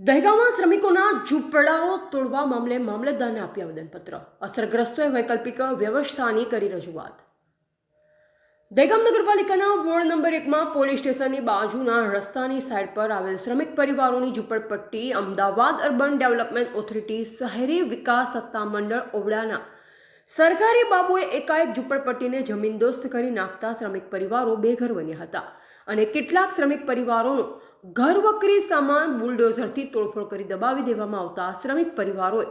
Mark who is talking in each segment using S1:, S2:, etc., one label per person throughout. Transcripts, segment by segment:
S1: દહેગામમાં શ્રમિકોના ઝૂંપડાઓ તોડવા મામલે મામલતદારને આપ્યું આવેદનપત્ર. અસરગ્રસ્તોએ વૈકલ્પિક વ્યવસ્થાની કરી રજૂઆત. દહેગામ નગરપાલિકાના વોર્ડ નંબર 1માં પોલીસ સ્ટેશનની બાજુના રસ્તાની સાઈડ પર આવેલ શ્રમિક પરિવારોની ઝૂંપડપટ્ટી અમદાવાદ અર્બન ડેવલપમેન્ટ ઓથોરિટી શહેરી વિકાસ સત્તામંડળ ઓવડાના સરકારી બાબુએ એકાએક ઝૂંપડપટ્ટીને જમીનદોસ્ત કરી નાખતા શ્રમિક પરિવારો બેઘર બન્યા હતા અને કેટલાક શ્રમિક પરિવારોનો ઘરવકરી સામાન બુલડોઝરથી તોડફોડ કરી દબાવી દેવામાં આવતા શ્રમિક પરિવારોએ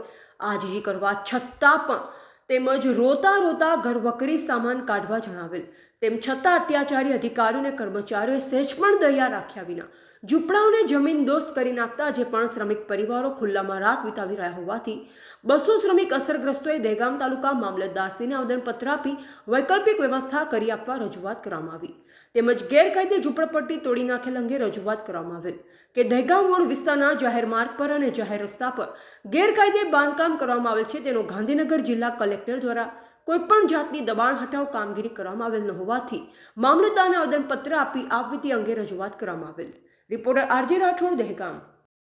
S1: આજીજી કરવા છતાં પણ તેમજ રોતા રોતા ઘરવકરી સામાન કાઢવા જણાવેલ. તેમ છતાં અત્યાચારી અધિકારીઓ અને કર્મચારીઓએ સહેજ પણ દયા રાખ્યા વિના ઝૂંપડાઓને જમીનદોસ્ત કરી નાખતા જે પણ શ્રમિક પરિવારો ખુલ્લામાં રાત વિતાવી રહ્યા હોવાથી 200 શ્રમિક અસરગ્રસ્તોએ દહેગામ તાલુકા મામલતદારશ્રીને આવેદનપત્ર આપી વૈકલ્પિક વ્યવસ્થા કરી આપવા રજૂઆત કરવામાં આવી. તેમજ ગેરકાયદે ઝૂંપડપટ્ટી તોડી નાખેલ અંગે રજૂઆત કરવામાં આવેલ કે દહેગામ રોડ વિસ્તારના જાહેર માર્ગ પર અને જાહેર રસ્તા પર ગેરકાયદે બાંધકામ કરવામાં આવેલ છે તેનો ગાંધીનગર જિલ્લા કલેક્ટર દ્વારા કોઈપણ જાતની દબાણ હટાવ કામગીરી કરવામાં આવેલ ન હોવાથી મામલતદારને આવેદનપત્ર આપી આપવીતી અંગે રજૂઆત કરવામાં આવેલ. Reporter RJ Rathod, Dehgam.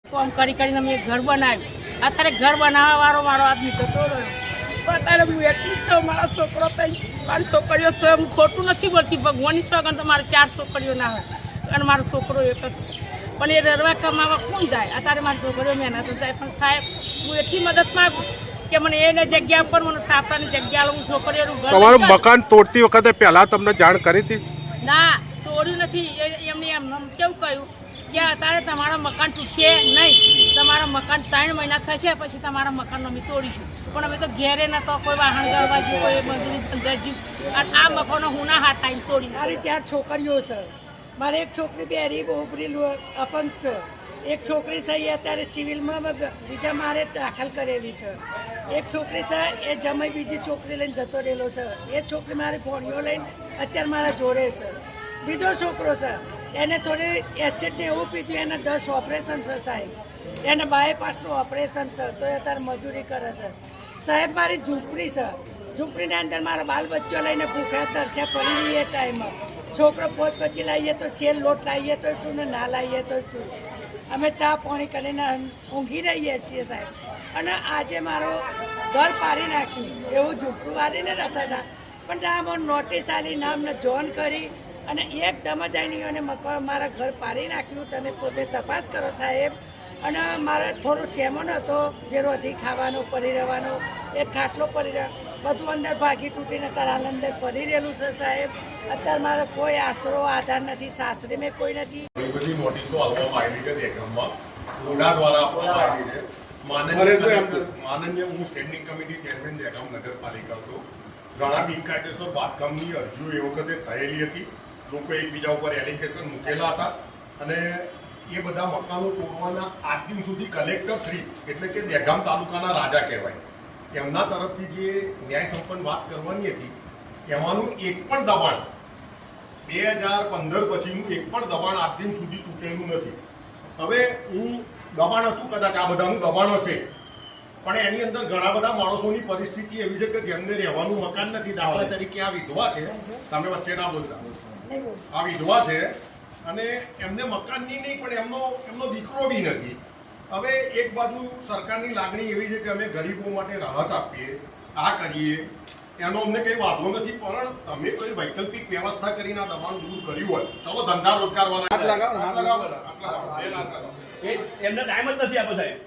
S2: કામ કરીને અમે ઘર બનાવ્યું. અત્યારે ઘર બનાવવા વાળો મારો આદમી જતો રહ્યો. પણ અત્યારે હું એટલી જ છું. મારા છોકરો મારી છોકરીઓ છે. હું ખોટું નથી બોલતી. ભગવાનની સોગંદ તો મારે 4 છોકરીઓ ના હોય અને મારો છોકરો એક જ છે. પણ એ રરવા કમાવા કોણ જાય? અત્યારે મારી છોકરીઓ મહેનત જાય. પણ સાહેબ, હું એટલી મદદ માગું કે મને એને જગ્યા પર મને સાપરાની જગ્યા લઉં. છોકરીઓનું ઘર.
S3: તમારું મકાન તોડતી વખતે પહેલા તમને જાણ કરી હતી?
S2: ના, તોડ્યું નથી. એમને એમ કેવું કહ્યું કે અત્યારે તમારા મકાન તૂટશે નહીં. તમારા મકાન 3 મહિના થશે પછી તમારા મકાનનો અમે તોડીશું. પણ અમે તો ઘેરે નતો, કોઈ વાહન ગળવા ગયું, કોઈ મજૂરી ધંધા ગયું. અને આ મકાનો હું ના હાથ ટાઈમ તોડી.
S4: મારી 4 છોકરીઓ છે. મારે એક છોકરી બેરી બોબરી અપંગ છે. એક છોકરી છે એ અત્યારે સિવિલમાં બીજા મારે દાખલ કરેલી છે. એક છોકરી છે એ જમાઈ બીજી છોકરી લઈને જતો રહેલો છે. એ છોકરી મારી ભોણીઓ લઈને અત્યારે મારા જોડે છે. બીજો છોકરો છે એને થોડી એસિડને એવું પીધું, એને 10 ઓપરેશન છે સાહેબ. એને બાયપાસનું ઓપરેશન છે તો એ અત્યારે મજૂરી કરે છે. સાહેબ, મારી ઝૂંપડી છે. ઝૂંપડીની અંદર મારા બાલ બચ્ચો લઈને ભૂખ્યા તરસે પડી એ ટાઈમમાં. છોકરો પોત પછી લાવીએ તો સેલ લોટ લાવીએ તો શું ને ના લાવીએ તો શું. અમે ચા પાણી કરીને ઊંઘી રહીએ છીએ સાહેબ. અને આજે મારો ઘર પાડી નાખ્યું એવું ઝૂંપડું વાળીને રહેતા હતા. પણ ના નોટિસ આલી, નામને જોન કરી અને એકદમ જ આવીને અને મારા ઘર પાડી નાખ્યું. તમે પોતે તપાસ કરો સાહેબ. અને મારે થોડું સેમન હતો, જે રોધી ખાવાનું, પડી રહેવાનું, એક ખાટલો પડી રહ્યો, બધું અંદર ભાગી તૂટીને તારા અંદર પડી રહેલું છે સાહેબ. અત્યારે મારો કોઈ આશરો આધાર નથી. સાસરી મેં કોઈ નથી.
S5: બધી નોટિસો આપવામાં આવેલી છે દહેગામમાં ઓડા દ્વારા આપવામાં આવેલી છે. માનનીય હું સ્ટેન્ડિંગ કમિટી ચેરમેન દહેગામ નગરપાલિકા છું. ઘણા બિનકાયદેસર બાંધકામની અરજીઓ એ વખતે થયેલી હતી. લોકો એકબીજા ઉપર એલિગેશન મૂકેલા હતા અને એ બધા મકાનો તોડવાના આજ દિન સુધી કલેક્ટર શ્રી એટલે કે દહેગામ તાલુકાના રાજા કહેવાય એમના તરફથી જે ન્યાય સંપન્ન વાત કરવાની હતી એમાંનું એક પણ દબાણ 2015 પછીનું એક પણ દબાણ આજ દિન સુધી તૂટેલું નથી. હવે હું દબાણ હતું, કદાચ આ બધાનું દબાણ હશે, પણ એની અંદર ઘણા બધા માણસોની પરિસ્થિતિ એવી છે કે જેમને રહેવાનું મકાન નથી. દાખલા તરીકે આ વિધવા છે, તમે વચ્ચે ના બોલતા, આ વિધવા છે અને એમને મકાનની નહીં પણ એમનો દીકરો બી નથી. હવે એક બાજુ સરકારની લાગણી એવી છે કે અમે ગરીબો માટે રાહત આપીએ, આ કરીએ, એનો અમને કંઈ વાંધો નથી. પણ તમે કોઈ વૈકલ્પિક વ્યવસ્થા કરીને આ દબાણ દૂર કર્યું હોય, ચલો ધંધા રોજગાર વાળા
S6: એમને ટાઈમ જ નથી આપો સાહેબ.